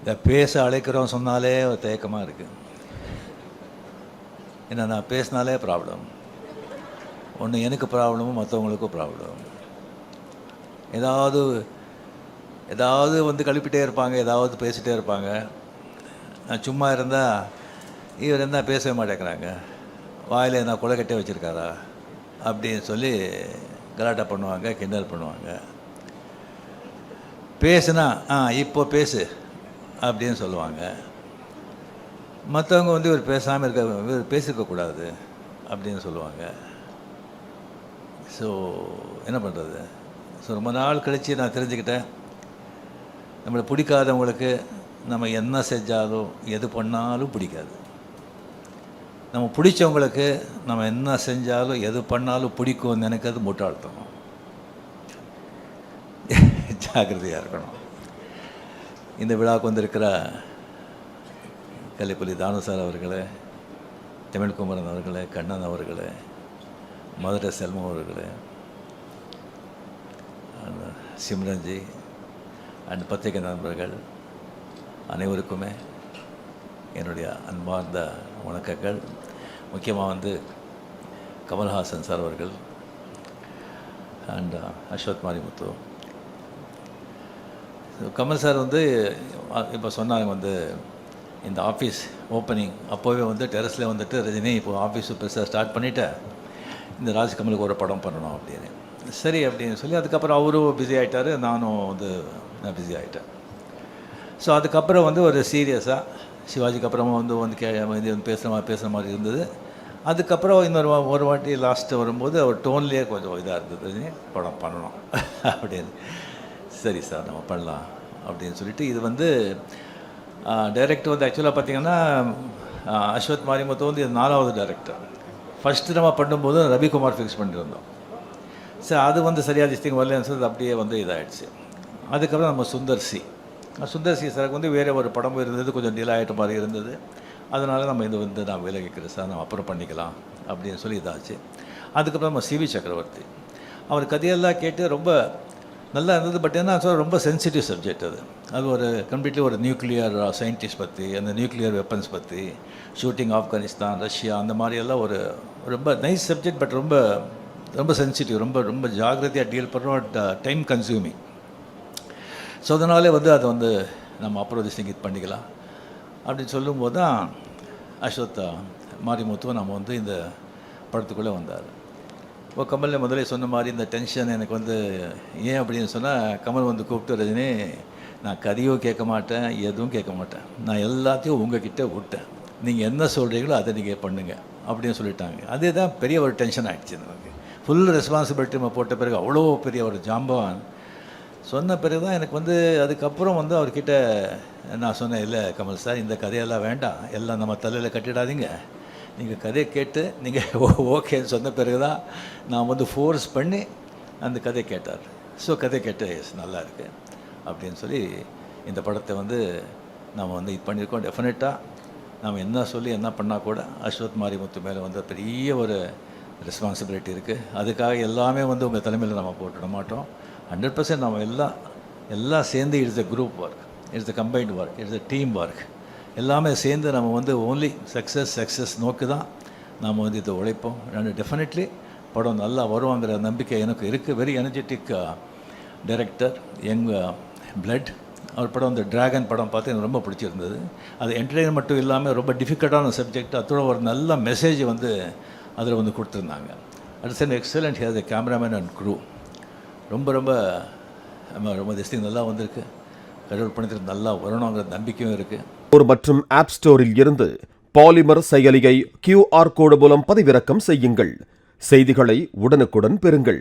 இந்த பேச அழைக்கிறோம் சொன்னாலே ஒரு தயக்கமாக இருக்குது. ஏன்னா நான் பேசினாலே ப்ராப்ளம். ஒன்று எனக்கு ப்ராப்ளமும் மற்றவங்களுக்கும் ப்ராப்ளம். ஏதாவது வந்து கழுப்பிட்டே இருப்பாங்க, ஏதாவது பேசிகிட்டே இருப்பாங்க. நான் சும்மா இருந்தால் இவர் இருந்தால் பேசவே மாட்டேங்கிறாங்க, வாயில் என்ன கொலைக்கட்டே வச்சுருக்காரா அப்படின்னு சொல்லி கலாட்டா பண்ணுவாங்க, கிண்டல் பண்ணுவாங்க. பேசுனா இப்போ பேசு அப்படின்னு சொல்லுவாங்க. மற்றவங்க வந்து இவர் பேசாமல் இவர் பேசியிருக்கக்கூடாது அப்படின்னு சொல்லுவாங்க. ஸோ என்ன பண்ணுறது? ஸோ ரொம்ப நாள் கழித்து நான் தெரிஞ்சுக்கிட்டேன், நம்மளை பிடிக்காதவங்களுக்கு நம்ம என்ன செஞ்சாலும் எது பண்ணாலும் பிடிக்காது. நம்ம பிடிச்சவங்களுக்கு நம்ம என்ன செஞ்சாலும் எது பண்ணாலும் பிடிக்கும்னு நினைக்கிறது முட்டாள்தனம். ஜாக்கிரதையாக இருக்கணும். இந்த விழாவுக்கு வந்திருக்கிற கலைப்புலி தானு சார் அவர்களே, தமிழ்குமரன் அவர்களே, கண்ணன் அவர்களே, மதுரை செல்வம் அவர்களே, சிம்ரன்ஜி அண்ட் பத்திரிகை நண்பர்கள் அனைவருக்குமே என்னுடைய அன்பார்ந்த வணக்கங்கள். முக்கியமாக வந்து கமல்ஹாசன் சார் அவர்கள் அண்ட் அஸ்வத் மாரிமுத்து. கமல் சார் வந்து இப்போ சொன்னாங்க வந்து இந்த ஆஃபீஸ் ஓப்பனிங் அப்போவே வந்து டெரஸில் வந்துட்டு ரஜினி இப்போது ஆஃபீஸ் பெருசாக ஸ்டார்ட் பண்ணிவிட்டேன், இந்த ராஜ்கமலுக்கு ஒரு படம் பண்ணணும் அப்படின்னு. சரி அப்படின்னு சொல்லி அதுக்கப்புறம் அவரும் பிஸி ஆகிட்டார், நானும் வந்து நான் பிஸி ஆகிட்டேன். ஸோ அதுக்கப்புறம் வந்து ஒரு சீரியஸாக சிவாஜிக்கு அப்புறமா வந்து பேசுகிற மாதிரி இருந்தது. அதுக்கப்புறம் ஒரு வாட்டி லாஸ்ட்டு வரும்போது அவர் டோன்லேயே கொஞ்சம் இதாக இருந்தது, படம் பண்ணணும் அப்படின்னு. சரி சார் நம்ம பண்ணலாம் அப்படின்னு சொல்லிட்டு இது வந்து டைரக்டர் வந்து ஆக்சுவலாக பார்த்திங்கன்னா அஸ்வத் மாரிமுத்து வந்து இது 4வது டைரக்டர். ஃபஸ்ட்டு நம்ம பண்ணும்போது ரவிக்குமார் ஃபிக்ஸ் பண்ணியிருந்தோம். சரி அது வந்து சரியாக திஸ்டிங் வரலன்னு சொல்லி அப்படியே வந்து இதாகிடுச்சு. அதுக்கப்புறம் நம்ம சுந்தர் சி சாருக்கு வந்து வேறு ஒரு படமும் இருந்தது, கொஞ்சம் டிலே ஆகிட்ட மாதிரி இருந்தது. அதனால் நம்ம இது வந்து நான் விலகிக்கிறேன் சார், நம்ம அப்புறம் பண்ணிக்கலாம் அப்படின்னு சொல்லி இதாச்சு. அதுக்கப்புறம் நம்ம சிவி சக்கரவர்த்தி அவர் கதையெல்லாம் கேட்டு ரொம்ப நல்லா இருந்தது. பட் என்ன சொல்ல ரொம்ப சென்சிட்டிவ் சப்ஜெக்ட் அது ஒரு கம்ப்ளீட்லி ஒரு நியூக்ளியர் சயின்டிஸ்ட் பற்றி, அந்த நியூக்ளியர் வெப்பன்ஸ் பற்றி, ஷூட்டிங் ஆப்கானிஸ்தான், ரஷ்யா, அந்த மாதிரியெல்லாம் ஒரு ரொம்ப நைஸ் சப்ஜெக்ட். பட் ரொம்ப ரொம்ப சென்சிட்டிவ், ரொம்ப ரொம்ப ஜாகிரதையாக டீல் பண்ணுறோம், டைம் கன்சியூமிங். ஸோ அதனாலே வந்து அதை வந்து நம்ம அப்புறம் இது பண்ணிக்கலாம் அப்படின்னு சொல்லும்போது தான் அஸ்வத் மாரிமுத்துவை நம்ம வந்து இந்த படத்துக்குள்ளே வந்தார். இப்போ கமலில் முதலே சொன்ன மாதிரி இந்த டென்ஷன் எனக்கு வந்து ஏன் அப்படின்னு சொன்னால், கமல் வந்து கூப்பிட்டு ரஜினி நான் கதையும் கேட்க மாட்டேன், எதுவும் கேட்க மாட்டேன், நான் எல்லாத்தையும் உங்ககிட்ட விட்டேன், நீங்கள் என்ன சொல்கிறீங்களோ அதை நீங்கள் பண்ணுங்கள் அப்படின்னு சொல்லிட்டாங்க. அதே தான் பெரிய ஒரு டென்ஷன் ஆகிடுச்சு நமக்கு. ஃபுல் ரெஸ்பான்சிபிலிட்டி நம்ம போட்ட பிறகு அவ்வளோ பெரிய ஒரு ஜாம்பவான் சொன்ன பிறகு தான் எனக்கு வந்து அதுக்கப்புறம் வந்து அவர்கிட்ட நான் சொன்னேன், இல்லை கமல் சார் இந்த கதையெல்லாம் வேண்டாம், எல்லாம் நம்ம தலையில் கட்டிடாதீங்க, நீங்கள் கதையை கேட்டு நீங்கள் ஓகேன்னு சொன்ன பிறகு தான் நான் வந்து ஃபோர்ஸ் பண்ணி அந்த கதை கேட்டார். ஸோ கதை கேட்டு நல்லா இருக்குது அப்படின்னு சொல்லி இந்த படத்தை வந்து நம்ம வந்து இது பண்ணியிருக்கோம். டெஃபினட்டாக நம்ம என்ன சொல்லி என்ன பண்ணால் கூட அஸ்வத் மாரிமுத்து மேலே வந்து பெரிய ஒரு ரெஸ்பான்சிபிலிட்டி இருக்குது. அதுக்காக எல்லாமே வந்து உங்கள் தலைமையில் நம்ம போட்டுட மாட்டோம். 100% நம்ம எல்லாம் சேர்ந்து it's a group work, it's a combined work, it's a team work. எல்லாமே சேர்ந்து நம்ம வந்து ஓன்லி சக்ஸஸ் நோக்கி தான் நாம் வந்து இதை உழைப்போம். டெஃபினெட்லி படம் நல்லா வருவாங்கிற நம்பிக்கை எனக்கு இருக்குது. Very energetic director, young blood. அவர் படம் இந்த டிராகன் படம் பார்த்து எனக்கு ரொம்ப பிடிச்சிருந்தது. அது என்டர்டெயின் மட்டும் இல்லாமல் ரொம்ப டிஃபிகல்ட்டான சப்ஜெக்ட், அதோட ஒரு நல்ல மெசேஜ் வந்து அதில் வந்து கொடுத்துருந்தாங்க. At same excellent has a cameraman and crew. ரொம்ப ரொம்ப ரொம்ப திஸ்டிங் நல்லா வந்திருக்கு. கடவுள் பணத்தில் நல்லா வரணுங்கிற நம்பிக்கையும் இருக்குது. மற்றும் ஆப் ஸ்டோரில் இருந்து பாலிமர் செயலியை QR கோடு மூலம் பதிவிறக்கம் செய்யுங்கள். செய்திகளை உடனுக்குடன் பெறுங்கள்.